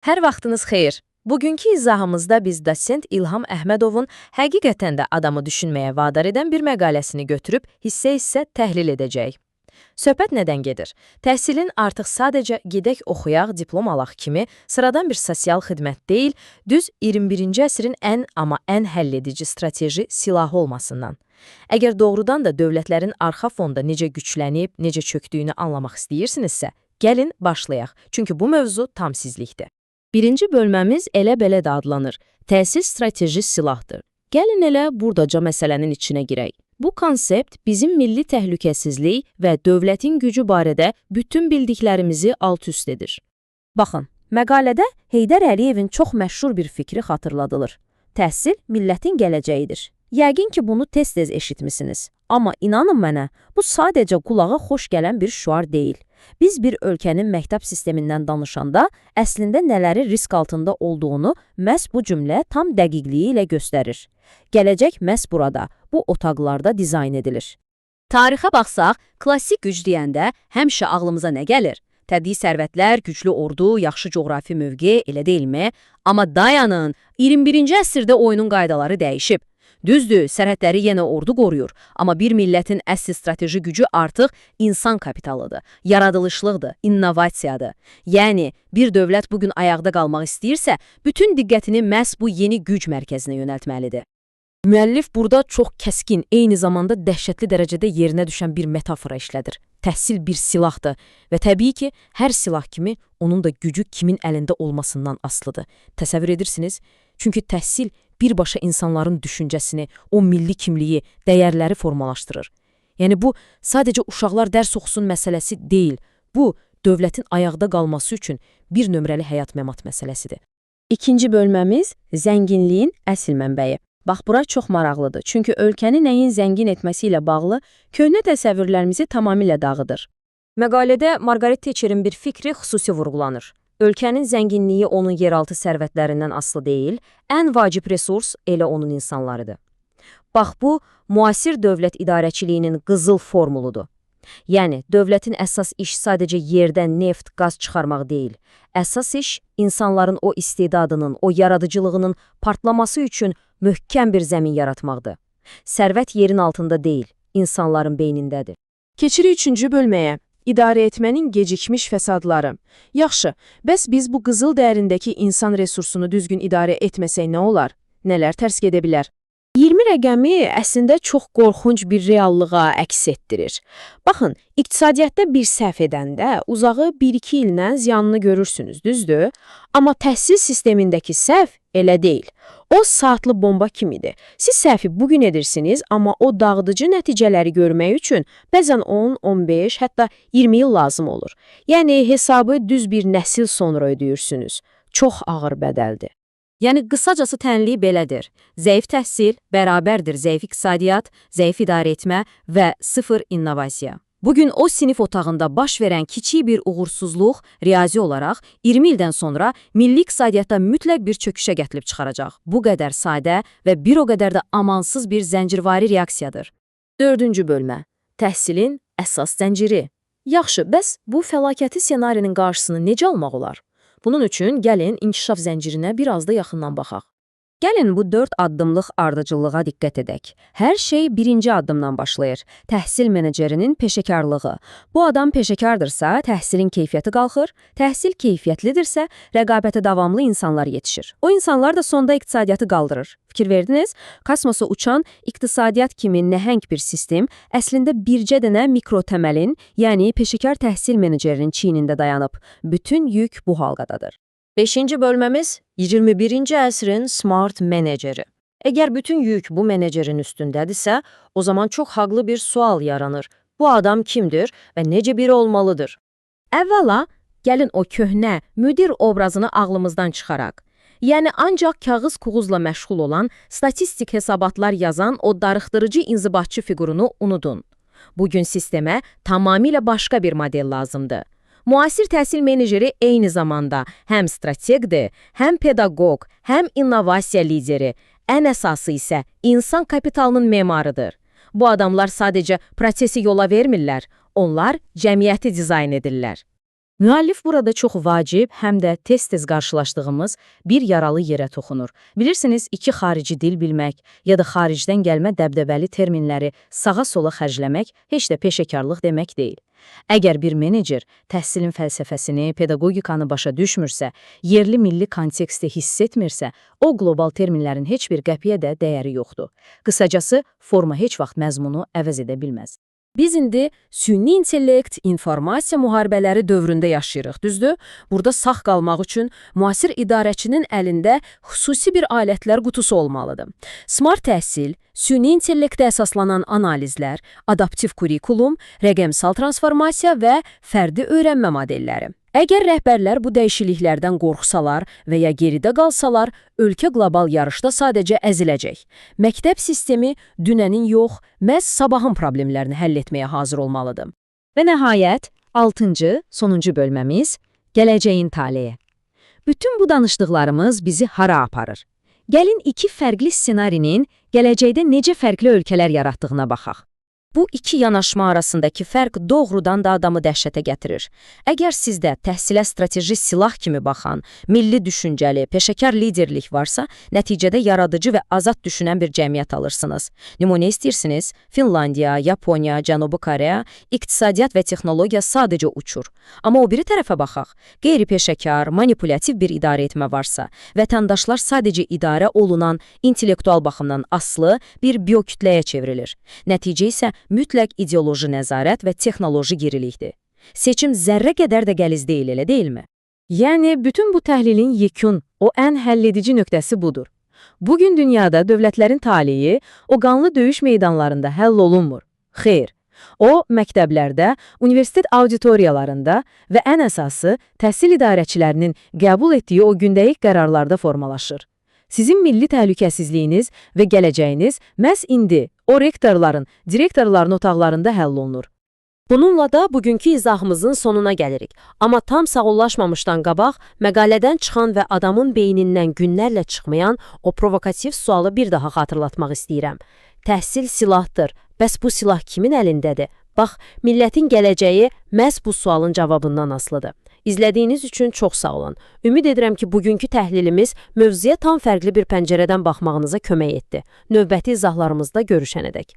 Hər vaxtınız xeyir. Bugünkü izahımızda biz dosent İlham Əhmədovun həqiqətən də adamı düşünməyə vadar edən bir məqaləsini götürüb hissə-hissə təhlil edəcəyik. Söhbət nədən gedir? Təhsilin artıq sadəcə gedək oxuyaq, diplom alaq kimi sıradan bir sosial xidmət deyil, düz 21-ci əsrin ən həlledici strateji silahı olmasından. Əgər doğrudan da dövlətlərin arxa fonda necə güclənib, necə çökdüyünü anlamaq istəyirsinizsə, gəlin başlayaq, çünki bu mövzu tam sizlikdir. Birinci bölməmiz elə-belə də adlanır. Təhsil strateji silahdır. Gəlin elə buradaca məsələnin içinə girək. Bu konsept bizim milli təhlükəsizlik və dövlətin gücü barədə bütün bildiklərimizi alt-üst edir. Baxın, məqalədə Heydər Əliyevin çox məşhur bir fikri xatırladılır. Təhsil millətin gələcəyidir. Yəqin ki, bunu tez-tez eşitmisiniz. Amma inanın mənə, bu sadəcə qulağa xoş gələn bir şüar deyil. Biz bir ölkənin məktəb sistemindən danışanda əslində nələri risk altında olduğunu məhz bu cümlə tam dəqiqliyi ilə göstərir. Gələcək məhz burada, bu otaqlarda dizayn edilir. Tarixə baxsaq, klassik güc deyəndə həmişə ağlımıza nə gəlir? Təbii sərvətlər, güclü ordu, yaxşı coğrafi mövqe, elə deyilmi? Amma dayanın, 21-ci əsrdə oyunun qaydaları dəyişib. Düzdür, sərhədləri yenə ordu qoruyur, amma bir millətin əsl strateji gücü artıq insan kapitalıdır, yaradılışlıqdır, innovasiyadır. Yəni, bir dövlət bugün ayaqda qalmaq istəyirsə, bütün diqqətini məhz bu yeni güc mərkəzinə yönəltməlidir. Müəllif burada çox kəskin, eyni zamanda dəhşətli dərəcədə yerinə düşən bir metafora işlədir. Təhsil bir silahdır və təbii ki, hər silah kimi onun da gücü kimin əlində olmasından asılıdır. Təsəvvür edirsiniz? Çünki təhsil birbaşa insanların düşüncəsini, o milli kimliyi, dəyərləri formalaşdırır. Yəni bu, sadəcə uşaqlar dərs oxusun məsələsi deyil. Bu, dövlətin ayaqda qalması üçün bir nömrəli həyat-məmat məsələsidir. İkinci bölməmiz zənginliyin əsl mənbəyi. Bax, bura çox maraqlıdır, çünki ölkəni nəyin zəngin etməsi ilə bağlı köhnə təsəvvürlərimizi tamamilə dağıdır. Məqalədə Margaret Thatcherin bir fikri xüsusi vurğulanır. Ölkənin zənginliyi onun yeraltı sərvətlərindən asılı deyil, ən vacib resurs elə onun insanlarıdır. Bax, bu, müasir dövlət idarəçiliyinin qızıl formuludur. Yəni, dövlətin əsas iş sadəcə yerdən neft, qaz çıxarmaq deyil. Əsas iş, insanların o istedadının, o yaradıcılığının partlaması üçün möhkəm bir zəmin yaratmaqdır. Sərvət yerin altında deyil, insanların beynindədir. Keçirik üçüncü bölməyə. İdarə etmənin gecikmiş fəsadları. Yaxşı, bəs biz bu qızıl dəyərindəki insan resursunu düzgün idarə etməsək nə olar? Nələr tərs gedə bilər? 20 rəqəmi əslində çox qorxunc bir reallığa əks etdirir. Baxın, iqtisadiyyatda bir səhv edəndə uzağı 1-2 illə ziyanını görürsünüz, düzdür? Amma təhsil sistemindəki səhv elə deyil. O saatlı bomba kimidir. Siz səhvi bugün edirsiniz, amma o dağıdıcı nəticələri görmək üçün bəzən 10, 15, hətta 20 il lazım olur. Yəni, hesabı düz bir nəsil sonra ödəyirsiniz. Çox ağır bədəldir. Yəni, qısacası tənliyi belədir. Zəif təhsil bərabərdir zəif iqtisadiyyat, zəif idarə etmə və sıfır innovasiya. Bugün o sinif otağında baş verən kiçik bir uğursuzluq riyazi olaraq 20 ildən sonra milli iqtisadiyyatda mütləq bir çöküşə gətirib çıxaracaq. Bu qədər sadə və bir o qədər də amansız bir zəncirvari reaksiyadır. Dördüncü bölmə. Təhsilin əsas zənciri. Yaxşı, bəs bu fəlakəti senarinin qarşısını necə almaq olar? Bunun üçün gəlin inkişaf zəncirinə biraz da yaxından baxaq. Gəlin bu 4 addımlıq ardıcıllığa diqqət edək. Hər şey birinci addımdan başlayır. Təhsil menecerinin peşəkarlığı. Bu adam peşəkardırsa, təhsilin keyfiyyəti qalxır. Təhsil keyfiyyətlidirsə, rəqabətə davamlı insanlar yetişir. O insanlar da sonda iqtisadiyyatı qaldırır. Fikir verdiniz? Kosmosa uçan iqtisadiyyat kimi nəhəng bir sistem əslində bircə dənə mikro təməlin, yəni peşəkar təhsil menecerinin çiynində dayanıb. Bütün yük bu halqadadır. 5-ci bölməmiz 21-ci əsrin smart meneceri. Əgər bütün yük bu menecerin üstündədirsə, o zaman çox haqlı bir sual yaranır. Bu adam kimdir və necə biri olmalıdır? Əvvəla, gəlin o köhnə müdir obrazını ağlımızdan çıxaraq. Yəni, ancaq kağız-kuğuzla məşğul olan, statistik hesabatlar yazan o darıxdırıcı inzibatçı figurunu unudun. Bugün sistemə tamamilə başqa bir model lazımdır. Müasir təhsil meneceri eyni zamanda həm strategdir, həm pedaqoq, həm innovasiya lideri, ən əsası isə insan kapitalının memarıdır. Bu adamlar sadəcə prosesi yola vermirlər, onlar cəmiyyəti dizayn edirlər. Müəllif burada çox vacib, həm də tez-tez qarşılaşdığımız bir yaralı yerə toxunur. Bilirsiniz, iki xarici dil bilmək ya da xaricdən gəlmə dəbdəbəli terminləri sağa-sola xərcləmək heç də peşəkarlıq demək deyil. Əgər bir menecer təhsilin fəlsəfəsini, pedaqogikanı başa düşmürsə, yerli milli konteksti hiss etmirsə, o qlobal terminlərin heç bir qəpiyə də dəyəri yoxdur. Qısacası, forma heç vaxt məzmunu əvəz edə bilməz. Biz indi süni intellekt, informasiya müharibələri dövründə yaşayırıq, düzdür? Burada sağ qalmaq üçün müasir idarəçinin əlində xüsusi bir alətlər qutusu olmalıdır. Smart təhsil, süni intellektə əsaslanan analizlər, adaptiv kurikulum, rəqəmsal transformasiya və fərdi öyrənmə modelləri. Əgər rəhbərlər bu dəyişikliklərdən qorxsalar və ya geridə qalsalar, ölkə qlobal yarışda sadəcə əziləcək. Məktəb sistemi dünənin yox, məhz sabahın problemlərini həll etməyə hazır olmalıdır. Və nəhayət, 6-cı, sonuncu bölməmiz – gələcəyin taleyi. Bütün bu danışdıqlarımız bizi hara aparır? Gəlin iki fərqli ssenarinin gələcəkdə necə fərqli ölkələr yaratdığına baxaq. Bu iki yanaşma arasındakı fərq doğrudan da adamı dəhşətə gətirir. Əgər sizdə təhsilə strateji silah kimi baxan, milli düşüncəli, peşəkar liderlik varsa, nəticədə yaradıcı və azad düşünən bir cəmiyyət alırsınız. Nümunə istəyirsiniz? Finlandiya, Yaponiya, Cənubi Koreya, iqtisadiyyat və texnologiya sadəcə uçur. Amma o biri tərəfə baxaq. Qeyri-peşəkar, manipulativ bir idarə etmə varsa, vətəndaşlar sadəcə idarə olunan, intellektual baxımdan aslı bir biokütləyə çevrilir. Nəticə isə mütləq ideoloji nəzarət və texnoloji gerilikdir. Seçim zərrə qədər də qəliz deyil, elə deyilmi? Yəni, bütün bu təhlilin yekun, o ən həlledici nöqtəsi budur. Bugün dünyada dövlətlərin taleyi o qanlı döyüş meydanlarında həll olunmur. Xeyr, o, məktəblərdə, universitet auditoriyalarında və ən əsası, təhsil idarəçilərinin qəbul etdiyi o gündəlik qərarlarda formalaşır. Sizin milli təhlükəsizliyiniz və gələcəyiniz məhz indi o rektorların, direktorların otaqlarında həll olunur. Bununla da bugünkü izahımızın sonuna gəlirik. Amma tam sağollaşmamışdan qabaq, məqalədən çıxan və adamın beynindən günlərlə çıxmayan o provokativ sualı bir daha xatırlatmaq istəyirəm. Təhsil silahdır. Bəs bu silah kimin əlindədir? Bax, millətin gələcəyi məhz bu sualın cavabından asılıdır. İzlədiyiniz üçün çox sağ olun. Ümid edirəm ki, bugünkü təhlilimiz mövzuya tam fərqli bir pəncərədən baxmağınıza kömək etdi. Növbəti izahlarımızda görüşənədək.